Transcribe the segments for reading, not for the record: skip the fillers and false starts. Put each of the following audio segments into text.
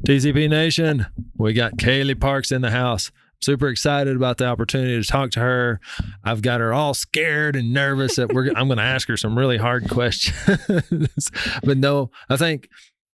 TCP Nation, we got Kaylee Parks in the house. Super excited about the opportunity to talk to her. I've got her all scared and nervous that I'm going to ask her some really hard questions. But no, I think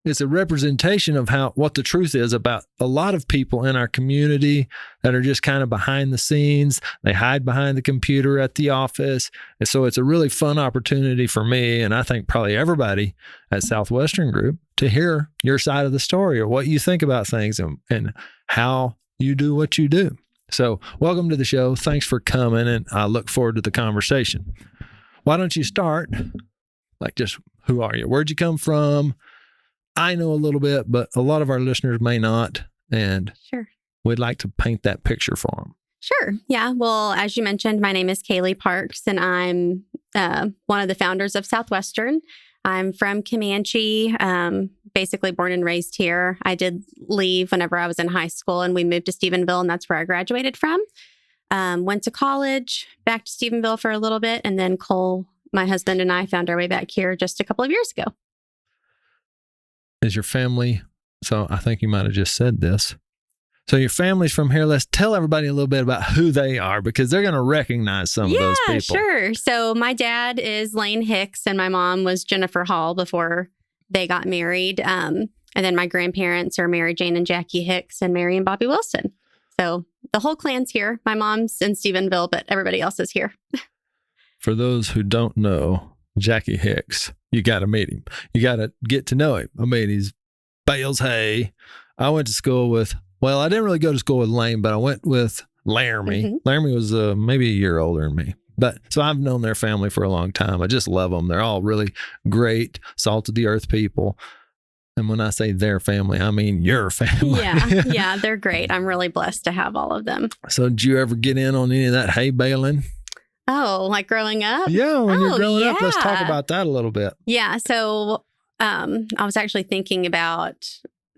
it's a representation of what the truth is about a lot of people in our community that are just kind of behind the scenes. They hide behind the computer at the office. And so it's a really fun opportunity for me, and I think probably everybody at Southwestern Group, to hear your side of the story or what you think about things and how you do what you do. So welcome to the show. Thanks for coming, and I look forward to the conversation. Why don't you start, like, just who are you? Where'd you come from? I know a little bit, but a lot of our listeners may not, and sure, we'd like to paint that picture for them. Sure. Yeah. Well, as you mentioned, my name is Kaylee Parks, and I'm one of the founders of Southwestern. I'm from Comanche, basically born and raised here. I did leave whenever I was in high school, and we moved to Stephenville, and that's where I graduated from. Went to college, back to Stephenville for a little bit, and then Cole, my husband, and I found our way back here just a couple of years ago. Is your family, so I think you might have just said this. So your family's from here. Let's tell everybody a little bit about who they are, because they're going to recognize some of those people. Yeah, sure. So my dad is Lane Hicks, and my mom was Jennifer Hall before they got married. And then my grandparents are Mary Jane and Jackie Hicks and Mary and Bobby Wilson. So the whole clan's here. My mom's in Stephenville, but everybody else is here. For those who don't know Jackie Hicks, you got to meet him. You got to get to know him. I mean, he's bales hay. I went to school with, well, I didn't really go to school with Lane, but I went with Laramie. Mm-hmm. Laramie was maybe a year older than me. But so I've known their family for a long time. I just love them. They're all really great, salt of the earth people. And when I say their family, I mean your family. Yeah, they're great. I'm really blessed to have all of them. So did you ever get in on any of that hay baling? Oh, like growing up? Yeah, when you're growing up. Let's talk about that a little bit. Yeah, so I was actually thinking about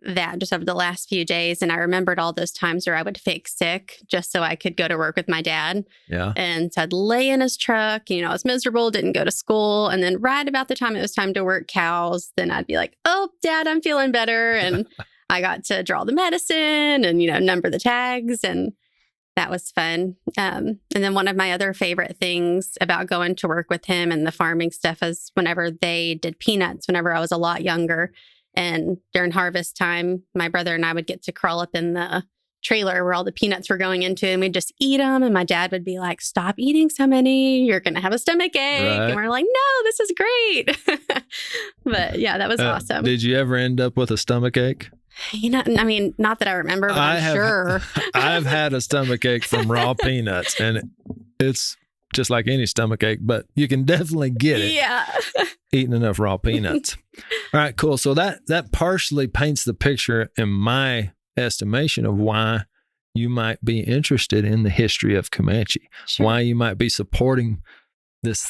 that just over the last few days, and I remembered all those times where I would fake sick just so I could go to work with my dad. Yeah. And so I'd lay in his truck, I was miserable, didn't go to school. And then right about the time it was time to work cows, then I'd be like, oh, Dad, I'm feeling better. And I got to draw the medicine and, number the tags, and that was fun. And then one of my other favorite things about going to work with him and the farming stuff is whenever they did peanuts, whenever I was a lot younger. And during harvest time, my brother and I would get to crawl up in the trailer where all the peanuts were going into, and we'd just eat them. And my dad would be like, stop eating so many. You're going to have a stomach ache. Right. And we're like, no, this is great. But yeah, that was awesome. Did you ever end up with a stomach ache? Not that I remember, but I'm sure. I've had a stomach ache from raw peanuts, and it's just like any stomach ache, but you can definitely get it. Yeah. Eating enough raw peanuts. All right, cool. So that partially paints the picture, in my estimation, of why you might be interested in the history of Comanche, sure. Why you might be supporting this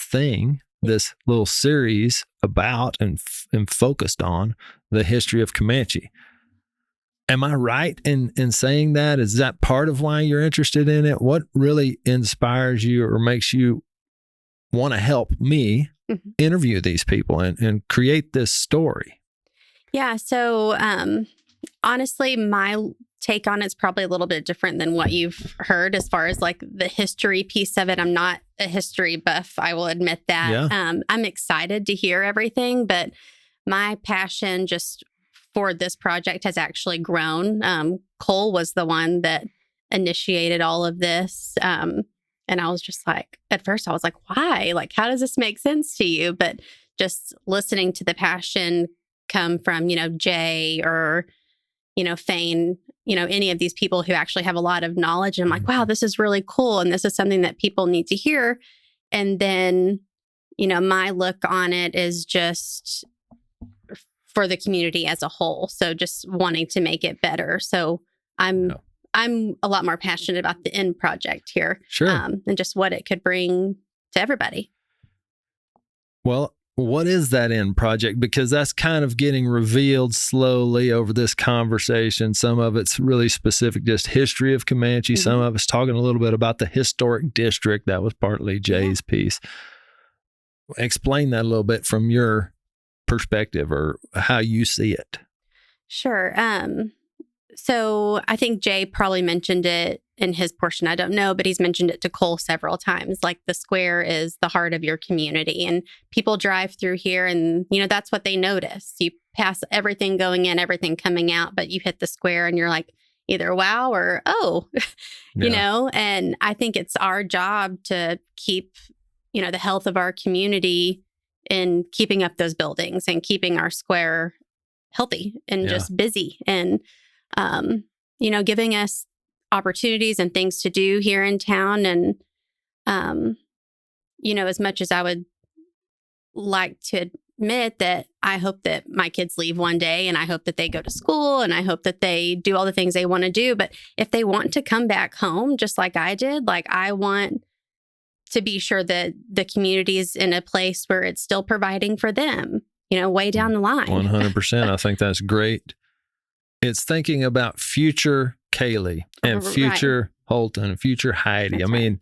little series about and focused on the history of Comanche. Am I right in saying that? Is that part of why you're interested in it? What really inspires you or makes you want to help me interview these people and create this story? Yeah. So honestly, my take on it's probably a little bit different than what you've heard as far as like the history piece of it. I'm not a history buff. I will admit that. Yeah. I'm excited to hear everything, but my passion just for this project has actually grown. Cole was the one that initiated all of this. And I was just like, at first I was like, why? Like, how does this make sense to you? But just listening to the passion come from, Jay or, Fane, any of these people who actually have a lot of knowledge. And I'm like, wow, this is really cool. And this is something that people need to hear. And then, my look on it is just for the community as a whole. So just wanting to make it better. So I'm a lot more passionate about the end project here. Sure. And just what it could bring to everybody. Well, what is that end project? Because that's kind of getting revealed slowly over this conversation. Some of it's really specific, just history of Comanche. Mm-hmm. Some of it's talking a little bit about the historic district. That was partly Jay's piece. Explain that a little bit from your perspective or how you see it. Sure. So I think Jay probably mentioned it in his portion. I don't know, but he's mentioned it to Cole several times. Like the square is the heart of your community, and people drive through here and, that's what they notice. You pass everything going in, everything coming out, but you hit the square and you're like either wow or, oh, and I think it's our job to keep, the health of our community in keeping up those buildings and keeping our square healthy and just busy and, giving us opportunities and things to do here in town. And, as much as I would like to admit that I hope that my kids leave one day and I hope that they go to school and I hope that they do all the things they want to do. But if they want to come back home, just like I did, like I want to be sure that the community is in a place where it's still providing for them, way down the line. 100%. I think that's great. It's thinking about future Kaylee and future Holton, future Heidi. I mean,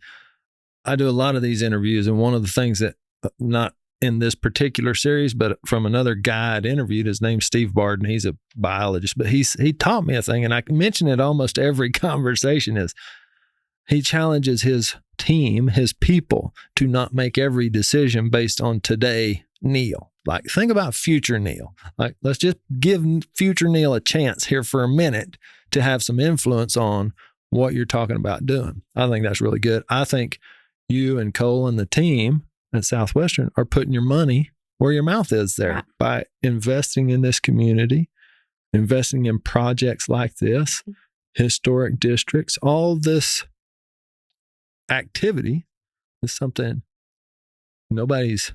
I do a lot of these interviews, and one of the things that, not in this particular series, but from another guy I'd interviewed, his name's Steve Barden. He's a biologist, but he taught me a thing, and I mention it almost every conversation, is he challenges his team, his people, to not make every decision based on today Neil. Like, think about future Neil. Like, let's just give future Neil a chance here for a minute to have some influence on what you're talking about doing. I think that's really good. I think you and Cole and the team at Southwestern are putting your money where your mouth is there by investing in this community, investing in projects like this, historic districts. All this activity is something nobody's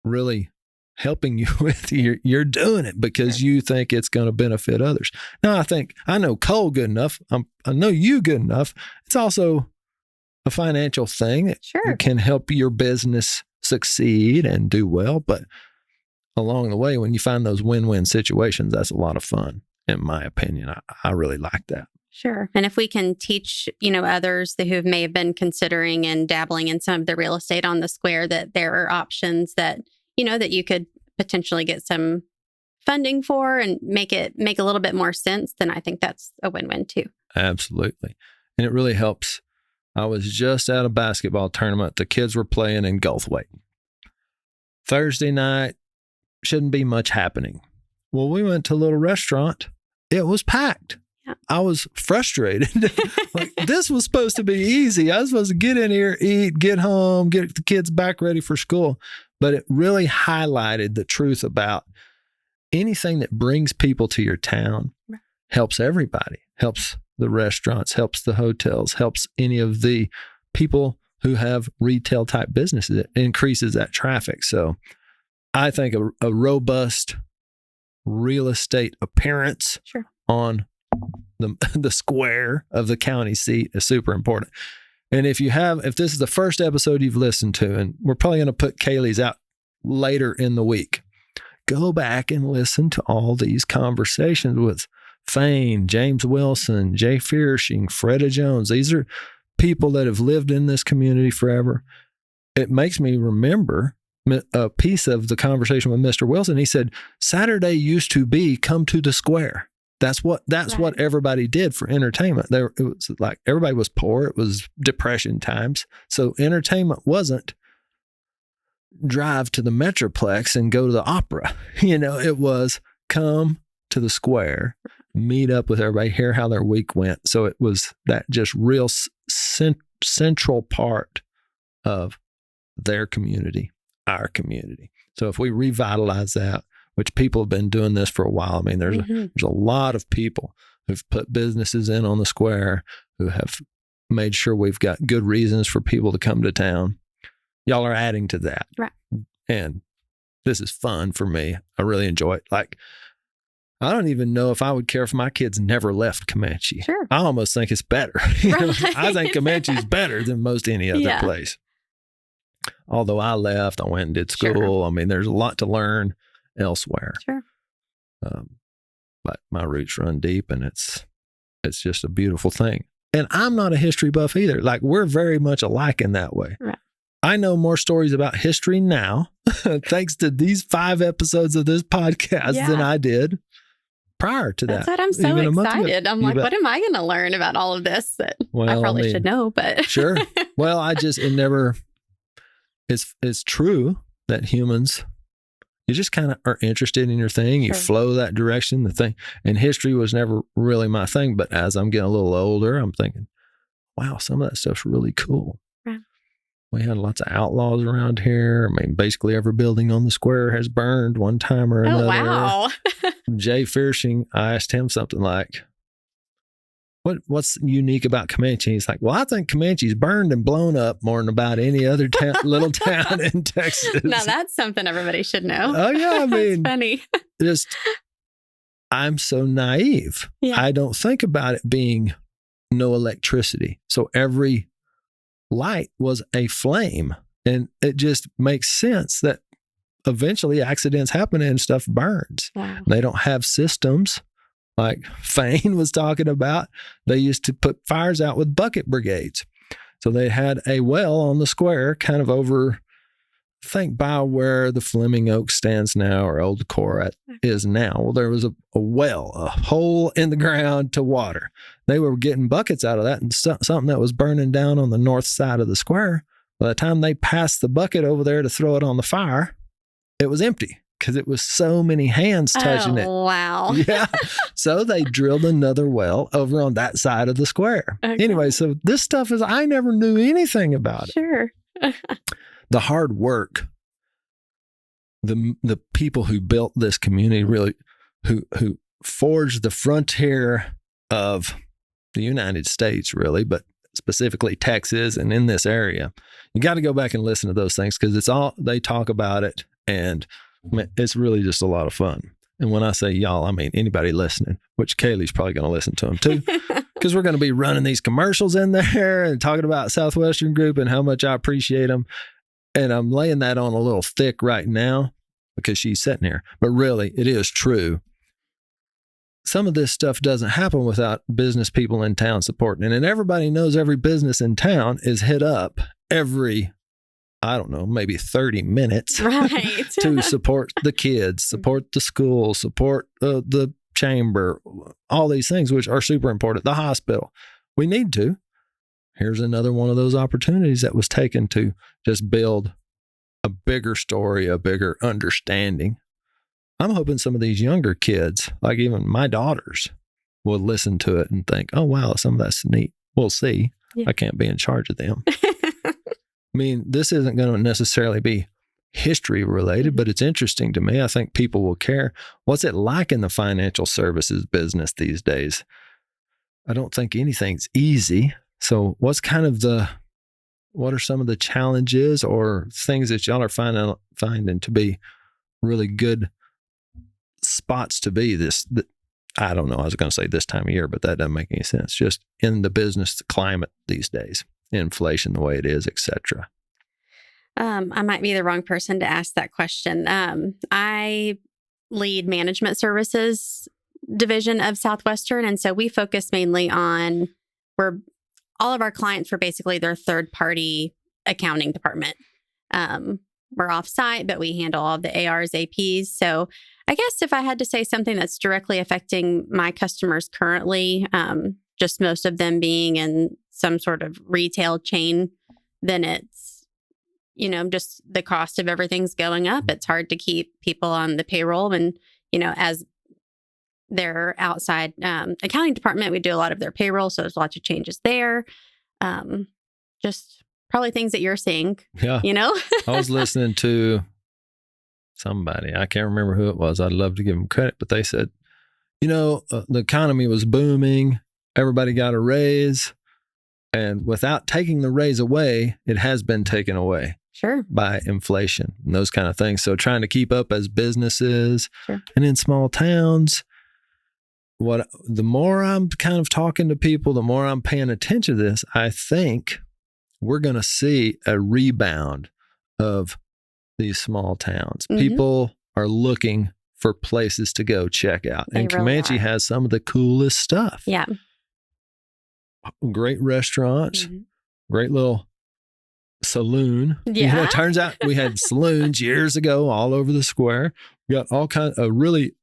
really helping you with. You're doing it because you think it's going to benefit others. Now, I know Cole good enough. I know you good enough. It's also a financial thing. It can help your business succeed and do well. But along the way, when you find those win-win situations, that's a lot of fun, in my opinion. I really like that. Sure. And if we can teach, others who may have been considering and dabbling in some of the real estate on the square, that there are options that, that you could potentially get some funding for and make a little bit more sense, then I think that's a win-win too. Absolutely. And it really helps. I was just at a basketball tournament. The kids were playing in Goldthwaite. Thursday night, shouldn't be much happening. Well, we went to a little restaurant. It was packed. Yeah. I was frustrated. Like, this was supposed to be easy. I was supposed to get in here, eat, get home, get the kids back ready for school. But it really highlighted the truth about anything that brings people to your town helps everybody, helps the restaurants, helps the hotels, helps any of the people who have retail type businesses. It increases that traffic. So I think a robust real estate appearance on the square of the county seat is super important. And if this is the first episode you've listened to, and we're probably going to put Kaylee's out later in the week, go back and listen to all these conversations with Fane, James Wilson, Jay Fiershing, Freda Jones. These are people that have lived in this community forever. It makes me remember a piece of the conversation with Mr. Wilson. He said, Saturday used to be come to the square. That's what everybody did for entertainment. It was like everybody was poor. It was depression times. So entertainment wasn't drive to the Metroplex and go to the opera. It was come to the square, meet up with everybody, hear how their week went. So it was that just real central part of their community, our community. So if we revitalize that, which people have been doing this for a while. I mean, there's a lot of people who've put businesses in on the square, who have made sure we've got good reasons for people to come to town. Y'all are adding to that. Right. And this is fun for me. I really enjoy it. Like, I don't even know if I would care if my kids never left Comanche. Sure. I almost think it's better. I think Comanche is better than most any other place. Although I left, I went and did school. Sure. I mean, there's a lot to learn elsewhere. Sure. But my roots run deep, and it's just a beautiful thing. And I'm not a history buff either. Like, we're very much alike in that way. Right. I know more stories about history now, thanks to these 5 episodes of this podcast, than I did prior to that. That's what I'm so even a month ago. excited. I'm You like, bet. what am I going to learn about all of this that I Well, probably should know? But Sure. Well, it's true that humans, you just kind of are interested in your thing. You Sure. flow that direction, the thing. And history was never really my thing. But as I'm getting a little older, I'm thinking, wow, some of that stuff's really cool. Yeah. We had lots of outlaws around here. I mean, basically every building on the square has burned one time or another. Oh, wow. Jay Fiershing, I asked him something like, what's unique about Comanche? He's like, well, I think Comanche's burned and blown up more than about any other little town in Texas. Now that's something everybody should know. Oh, yeah. I mean, That's funny. I'm so naive. Yeah. I don't think about it being no electricity. So every light was a flame. And it just makes sense that eventually accidents happen and stuff burns. Wow. They don't have systems like Fane was talking about. They used to put fires out with bucket brigades. So they had a well on the square kind of over, I think by where the Fleming Oak stands now or Old Corat is now. Well, there was a well, a hole in the ground to water. They were getting buckets out of that, and something that was burning down on the north side of the square. By the time they passed the bucket over there to throw it on the fire, it was empty because it was so many hands touching it. Wow. Yeah. So they drilled another well over on that side of the square. Okay. Anyway, so this stuff I never knew anything about it. Sure. The hard work, the people who built this community, really, who forged the frontier of the United States, really, but specifically Texas and in this area. You got to go back and listen to those things because they talk about it, and it's really just a lot of fun. And when I say y'all, I mean anybody listening, which Kaylee's probably going to listen to them too, because we're going to be running these commercials in there and talking about Southwestern Group and how much I appreciate them. And I'm laying that on a little thick right now because she's sitting here. But really, it is true. Some of this stuff doesn't happen without business people in town supporting it. And everybody knows every business in town is hit up every, I don't know, maybe 30 minutes Right. to support the kids, support the school, support the chamber, all these things, which are super important. The hospital. We need to. Here's another one of those opportunities that was taken to just build a bigger story, a bigger understanding. I'm hoping some of these younger kids, like even my daughters, will listen to it and think, oh, wow, some of that's neat. We'll see. Yeah. I can't be in charge of them. I mean, this isn't going to necessarily be history related, but it's interesting to me. I think people will care. What's it like in the financial services business these days? I don't think anything's easy. So what are some of the challenges or things that y'all are finding to be really good spots to be I don't know, I was going to say this time of year, but that doesn't make any sense. Just in the business climate these days, inflation the way it is, et cetera. I might be the wrong person to ask that question. I lead management services division of Southwestern. And so we focus mainly on where all of our clients were basically their third party accounting department. We're off site, but we handle all of the ARs, APs. So I guess if I had to say something that's directly affecting my customers currently, just most of them being in some sort of retail chain, then it's, just the cost of everything's going up. It's hard to keep people on the payroll. And, as their outside accounting department, we do a lot of their payroll. So there's lots of changes there. Just probably things that you're seeing, Yeah. I was listening to somebody, I can't remember who it was. I'd love to give them credit, but they said, the economy was booming. Everybody got a raise. And without taking the raise away, it has been taken away. Sure. By inflation and those kind of things. So trying to keep up as businesses. Sure. And in small towns, the more I'm kind of talking to people, the more I'm paying attention to this, I think we're going to see a rebound of these small towns. Mm-hmm. People are looking for places to go check out. They and really Comanche are. has some of the coolest stuff. Yeah. Great restaurants, Mm-hmm. great little saloon. Yeah. It turns out we had saloons years ago all over the square. We got all kinds of really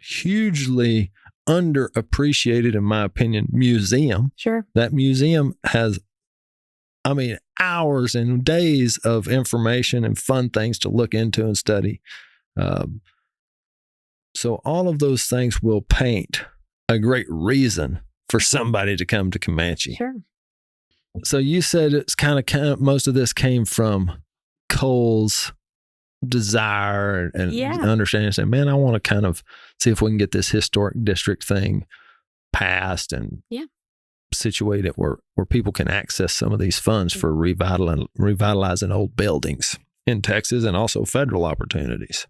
hugely underappreciated, in my opinion, museum. Sure. That museum has, hours and days of information and fun things to look into and study. So all of those things will paint a great reason for somebody to come to Comanche. Sure. So you said it's kind of most of this came from Cole's desire and understanding, saying, man, I want to kind of see if we can get this historic district thing passed and situate it where people can access some of these funds for revitalizing old buildings in Texas and also federal opportunities.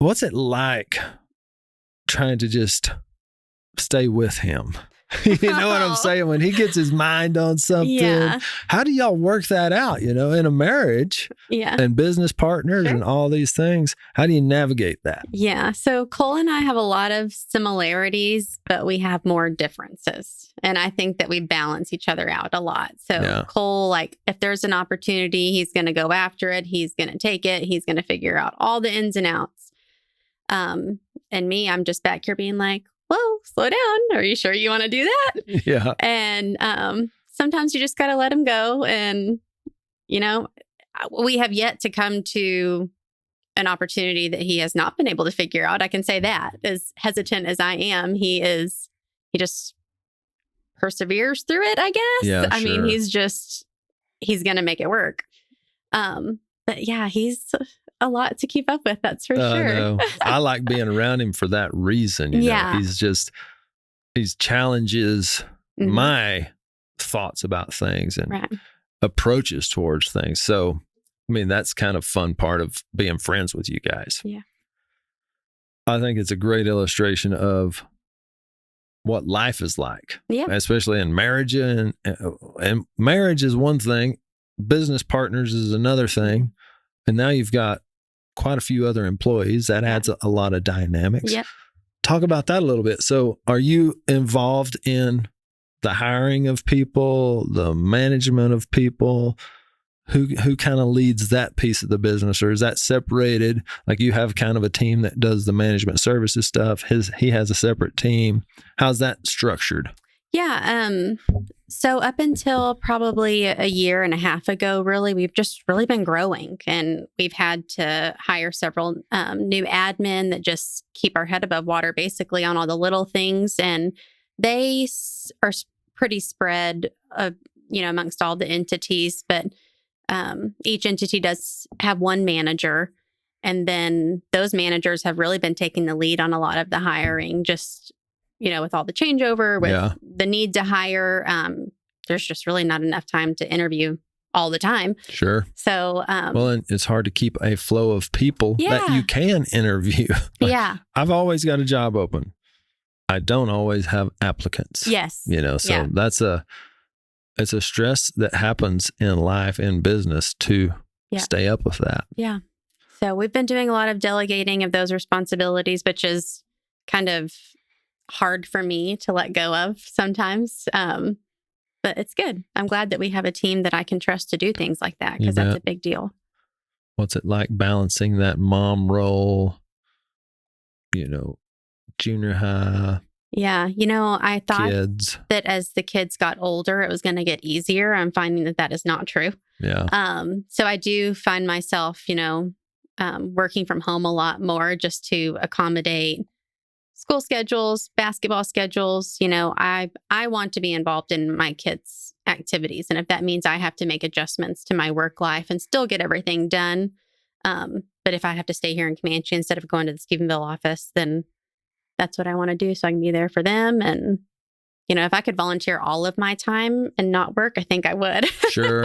What's it like trying to just stay with him? You know what I'm saying? When he gets his mind on something, how do y'all work that out, in a marriage and business partners and all these things? How do you navigate that? Yeah. So Cole and I have a lot of similarities, but we have more differences. And I think that we balance each other out a lot. So Cole, like, if there's an opportunity, he's going to go after it. He's going to take it. He's going to figure out all the ins and outs. And me, I'm just back here being like, whoa, slow down. Are you sure you want to do that? Yeah. And sometimes you just got to let him go. And, we have yet to come to an opportunity that he has not been able to figure out. I can say that. As hesitant as I am, he just perseveres through it, I guess. Yeah, I mean, he's going to make it work. But yeah, he's a lot to keep up with. That's for sure. No. I like being around him for that reason. You know, he challenges my thoughts about things and approaches towards things. So, that's kind of fun part of being friends with you guys. Yeah. I think it's a great illustration of what life is like, especially in marriage. And marriage is one thing. Business partners is another thing. And now you've got quite a few other employees. That adds a lot of dynamics. Yep. Talk about that a little bit. So are you involved in the hiring of people, the management of people? Who kind of leads that piece of the business, or is that separated? Like, you have kind of a team that does the management services stuff. He has a separate team. How's that structured? Yeah. So up until probably a year and a half ago, really, we've just really been growing, and we've had to hire several new admin that just keep our head above water, basically, on all the little things. And they are pretty spread, amongst all the entities, but each entity does have one manager. And then those managers have really been taking the lead on a lot of the hiring, just, with all the changeover, with the need to hire. There's just really not enough time to interview all the time. Sure. So, and it's hard to keep a flow of people that you can interview. I've always got a job open. I don't always have applicants. Yes. So it's a stress that happens in life, in business, to stay up with that. Yeah. So we've been doing a lot of delegating of those responsibilities, which is kind of hard for me to let go of sometimes. But it's good. I'm glad that we have a team that I can trust to do things like that, because that's a big deal. What's it like balancing that mom role, junior high? Yeah. I thought kids. That as the kids got older, it was going to get easier. I'm finding that is not true. Yeah. So I do find myself, working from home a lot more, just to accommodate school schedules, basketball schedules. I want to be involved in my kids' activities. And if that means I have to make adjustments to my work life and still get everything done. But if I have to stay here in Comanche instead of going to the Stephenville office, then that's what I want to do, so I can be there for them. And, if I could volunteer all of my time and not work, I think I would. Sure.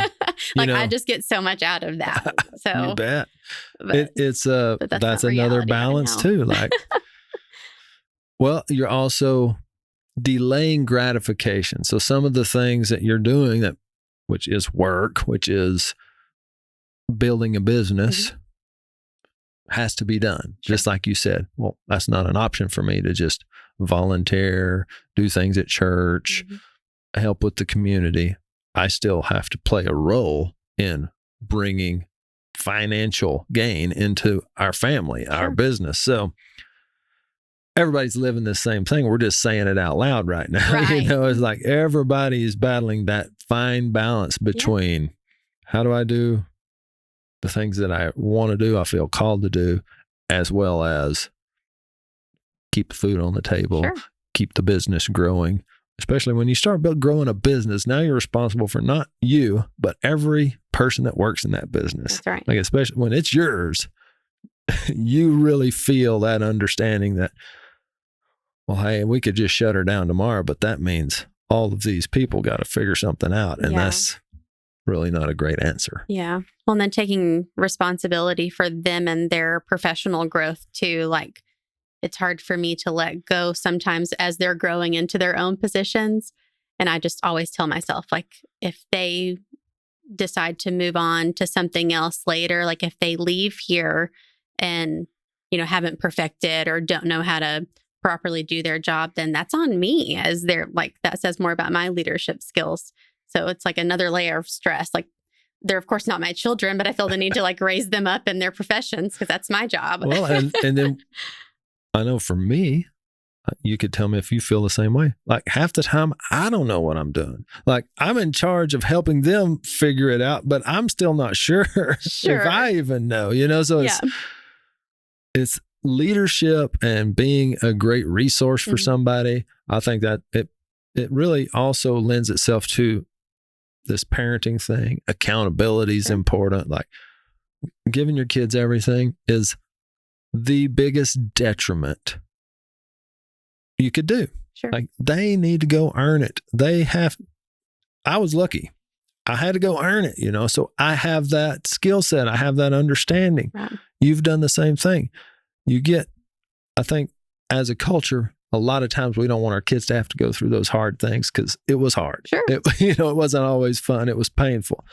I just get so much out of that. So you bet. That's another balance too. Like, well, you're also delaying gratification. So some of the things that you're doing, which is work, which is building a business, has to be done. Sure. Just like you said, well, that's not an option for me to just volunteer, do things at church, help with the community. I still have to play a role in bringing financial gain into our family, our business. So everybody's living the same thing. We're just saying it out loud right now. Right. It's like everybody is battling that fine balance between how do I do the things that I want to do, I feel called to do, as well as keep the food on the table, keep the business growing. Especially when you start growing a business, now you're responsible for not you, but every person that works in that business. That's right. Like, especially when it's yours, you really feel that understanding that, well, hey, we could just shut her down tomorrow, but that means all of these people got to figure something out. And that's really not a great answer. Yeah. Well, and then taking responsibility for them and their professional growth too. Like, it's hard for me to let go sometimes as they're growing into their own positions. And I just always tell myself, like, if they decide to move on to something else later, like if they leave here and, haven't perfected or don't know how to properly do their job, then that's on me, as they're like, that says more about my leadership skills. So it's like another layer of stress. Like, they're of course not my children, but I feel the need to like raise them up in their professions because that's my job. Well, and then I know for me, you could tell me if you feel the same way. Like, half the time, I don't know what I'm doing. Like, I'm in charge of helping them figure it out, but I'm still not sure if I even know, So it's leadership and being a great resource for somebody. I think that it really also lends itself to this parenting thing. Accountability is important. Like, giving your kids everything is the biggest detriment you could do. Like, they need to go earn it. I was lucky. I had to go earn it, so I have that skill set. I have that understanding. Right. You've done the same thing. I think as a culture, a lot of times we don't want our kids to have to go through those hard things because it was hard. It wasn't always fun. It was painful.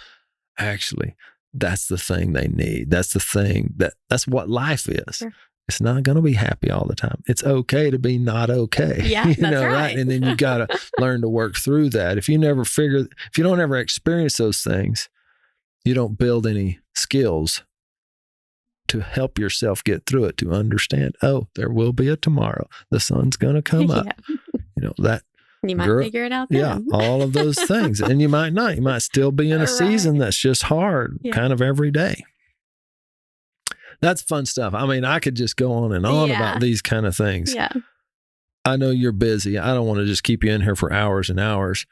Actually, that's the thing they need. That's the thing that's what life is. It's not going to be happy all the time. It's okay to be not okay. Yeah, that's right. And then you got to learn to work through that. If you don't ever experience those things, you don't build any skills to help yourself get through it, to understand, there will be a tomorrow. The sun's going to come up. That you might figure it out then. Yeah, all of those things. And you might not. You might still be in a season that's just hard, kind of every day. That's fun stuff. I mean, I could just go on and on about these kind of things. Yeah. I know you're busy. I don't want to just keep you in here for hours and hours,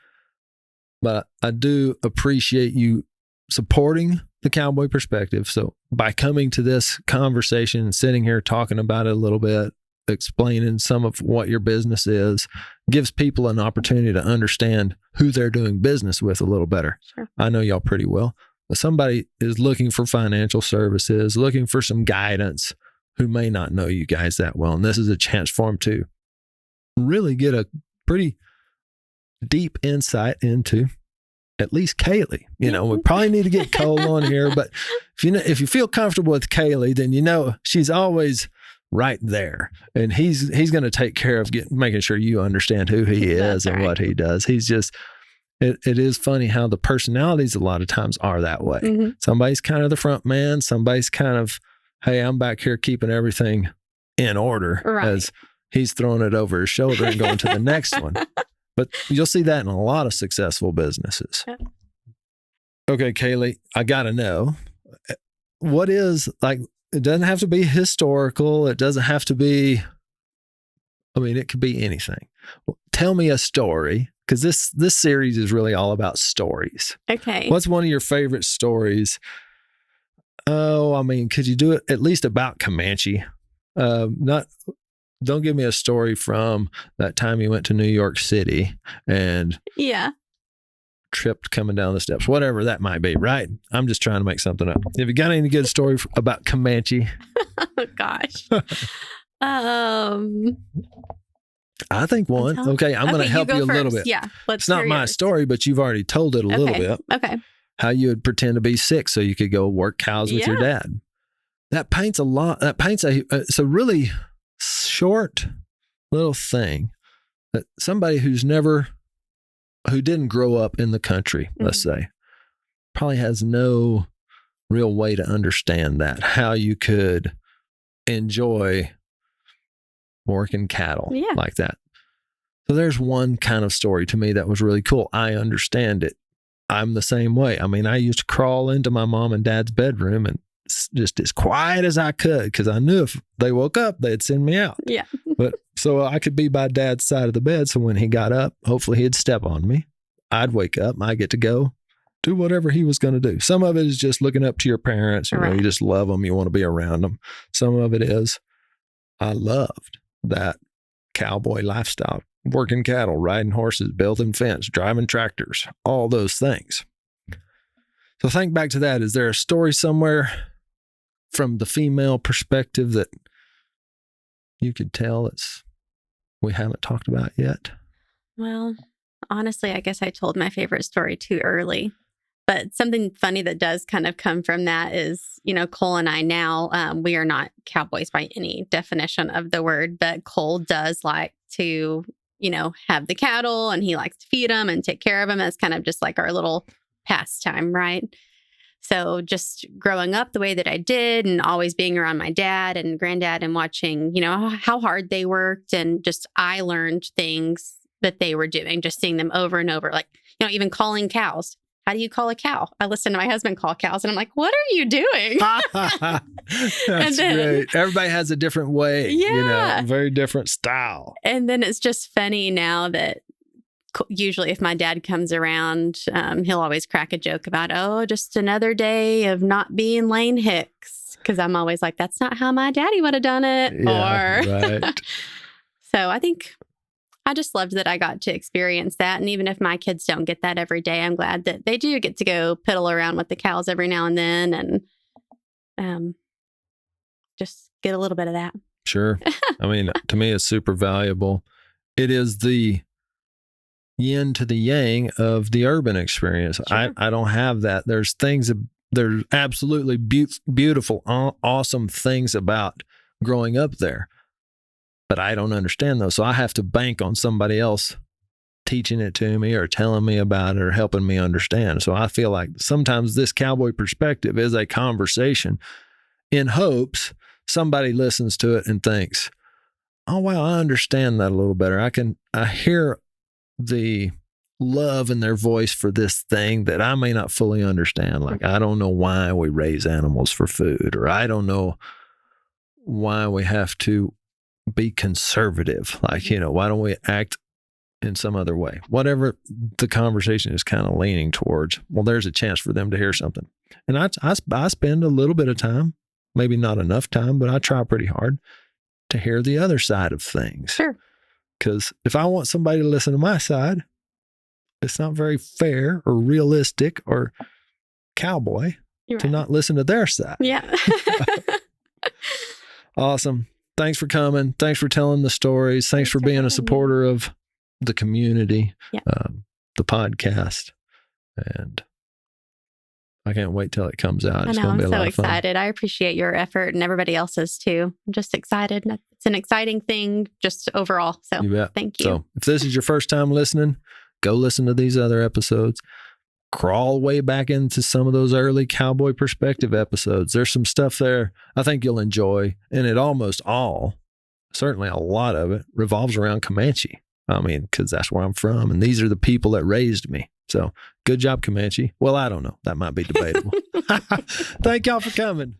but I do appreciate you supporting the Cowboy Perspective. So by coming to this conversation and sitting here talking about it a little bit, explaining some of what your business is, gives people an opportunity to understand who they're doing business with a little better. Sure. I know y'all pretty well. But somebody is looking for financial services, looking for some guidance, who may not know you guys that well. And this is a chance for them to really get a pretty deep insight into at least Kaylee. We probably need to get Cole on here, but if you feel comfortable with Kaylee, then she's always right there. And he's going to take care of making sure you understand who he is and what he does. He's just... It is funny how the personalities a lot of times are that way. Mm-hmm. Somebody's kind of the front man. Somebody's kind of, hey, I'm back here keeping everything in order as he's throwing it over his shoulder and going to the next one. But you'll see that in a lot of successful businesses. Yeah. Okay, Kaylee, I got to know, what is, like, it doesn't have to be historical. It doesn't have to be, it could be anything. Tell me a story. Because this series is really all about stories. Okay. What's one of your favorite stories? Could you do it at least about Comanche? Don't give me a story from that time you went to New York City and tripped coming down the steps, whatever that might be, right? I'm just trying to make something up. Have you got any good story about Comanche? Oh, gosh. I think one. Okay, I'm going to help you a little bit. Yeah, it's not my story, but you've already told it a little bit. Okay. How you would pretend to be sick so you could go work cows with your dad. That paints it's a really short little thing that somebody who didn't grow up in the country, let's say, probably has no real way to understand that, how you could enjoy working cattle Yeah. like that. So there's one kind of story to me that was really cool. I understand it. I'm the same way. I mean, I used to crawl into my mom and dad's bedroom and just as quiet as I could, because I knew if they woke up, they'd send me out. Yeah. But so I could be by dad's side of the bed. So when he got up, hopefully he'd step on me. I'd wake up and I get to go do whatever he was going to do. Some of it is just looking up to your parents. You know, you just love them. You want to be around them. Some of it is I loved that cowboy lifestyle, working cattle, riding horses, building fence, driving tractors, all those things. So think back to that. Is there a story somewhere from the female perspective that you could tell that's we haven't talked about yet? Well, honestly, I guess I told my favorite story too early. But something funny that does kind of come from that is, you know, Cole and I now, we are not cowboys by any definition of the word, but Cole does like to, you know, have the cattle and he likes to feed them and take care of them. It's kind of just like our little pastime, right? So just growing up the way that I did and always being around my dad and granddad and watching, you know, how hard they worked, and just I learned things that they were doing, just seeing them over and over, like, you know, even calling cows. How do you call a cow? I listen to my husband call cows and I'm like, what are you doing? That's great. Everybody has a different way, you know, very different style. And then it's just funny now that usually if my dad comes around, he'll always crack a joke about, oh, just another day of not being Lane Hicks. Because I'm always like, that's not how my daddy would have done it. Right. So I think I just loved that I got to experience that. And even if my kids don't get that every day, I'm glad that they do get to go piddle around with the cows every now and then and just get a little bit of that. Sure. I mean, to me, it's super valuable. It is the yin to the yang of the urban experience. Sure. I don't have that. There's absolutely beautiful, awesome things about growing up there. But I don't understand those. So I have to bank on somebody else teaching it to me or telling me about it or helping me understand. So I feel like sometimes this cowboy perspective is a conversation in hopes somebody listens to it and thinks, oh, wow, I understand that a little better. I hear the love in their voice for this thing that I may not fully understand. Like, I don't know why we raise animals for food, or I don't know why we have to be conservative. Like, you know, why don't we act in some other way? Whatever the conversation is kind of leaning towards, well, there's a chance for them to hear something. And I spend a little bit of time, maybe not enough time, but I try pretty hard to hear the other side of things. Sure. Because if I want somebody to listen to my side, it's not very fair or realistic or cowboy to not listen to their side. Yeah. Awesome. Thanks for coming. Thanks for telling the stories. Thanks for being a supporter of the community, the podcast. And I can't wait till it comes out. It's going to be a lot of fun. I'm so excited. I appreciate your effort and everybody else's too. I'm just excited. It's an exciting thing just overall. So thank you. So if this is your first time listening, go listen to these other episodes. Crawl way back into some of those early cowboy perspective episodes. There's some stuff there I think you'll enjoy. And it almost all, certainly a lot of it, revolves around Comanche. I mean, because that's where I'm from. And these are the people that raised me. So good job, Comanche. Well, I don't know. That might be debatable. Thank y'all for coming.